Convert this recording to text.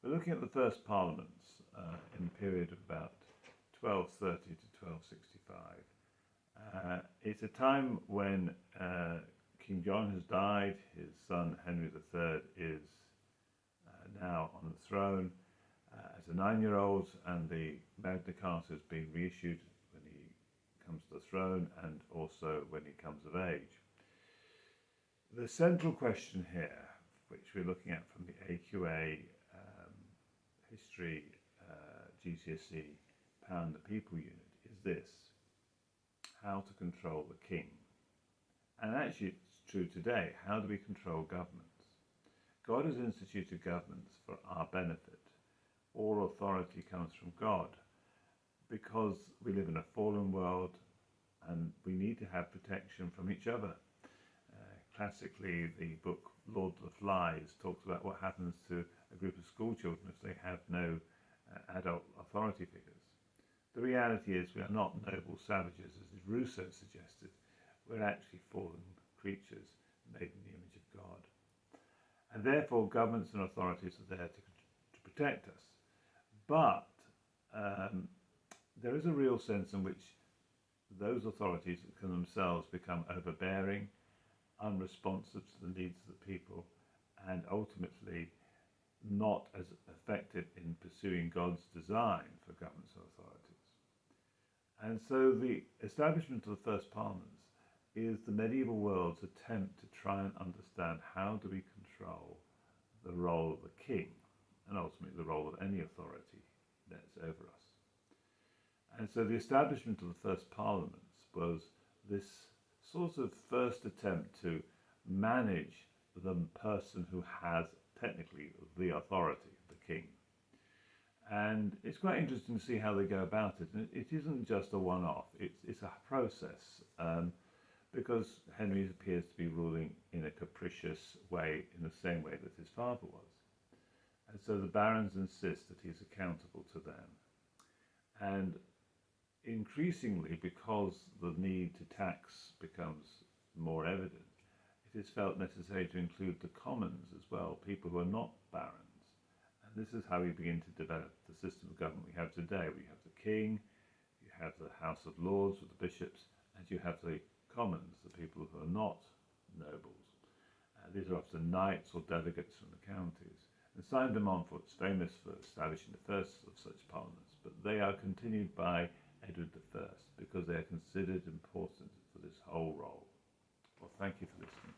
We're looking at the first parliaments in the period of about 1230 to 1265. It's a time when King John has died, his son Henry III is now on the throne as a 9-year-old, and the Magna Carta has been reissued when he comes to the throne and also when he comes of age. The central question here, which we're looking at from the AQA History GCSE Pound the People unit, is this: how to control the king. And actually it's true today. How do we control governments? God has instituted governments for our benefit. All authority comes from God because we live in a fallen world and we need to have protection from each other. Classically, the book Lord of the Flies talks about what happens to a group of school children if they have no adult authority figures. The reality is we are not noble savages, as Rousseau suggested. We're actually fallen creatures made in the image of God. And therefore governments and authorities are there to protect us. But there is a real sense in which those authorities can themselves become overbearing, unresponsive to the needs of the people, and ultimately not as effective in pursuing God's design for governments and authorities. And so the establishment of the first parliaments is the medieval world's attempt to try and understand how do we control the role of the king, and ultimately the role of any authority that's over us. And so the establishment of the first parliaments was this sort of first attempt to manage the person who has technically the authority, the king. And it's quite interesting to see how they go about it. And it isn't just a one-off, it's a process, because Henry appears to be ruling in a capricious way, in the same way that his father was. And so the barons insist that he's accountable to them. And increasingly, because the need to tax becomes more evident, it is felt necessary to include the commons as well, people who are not barons. And this is how we begin to develop the system of government we have today. We have the king, you have the House of Lords with the bishops, and you have the commons, the people who are not nobles. These are often knights or delegates from the counties. And Simon de Montfort's famous for establishing the first of such parliaments, but they are continued by Edward I because they are considered important for this whole role. Well, thank you for listening.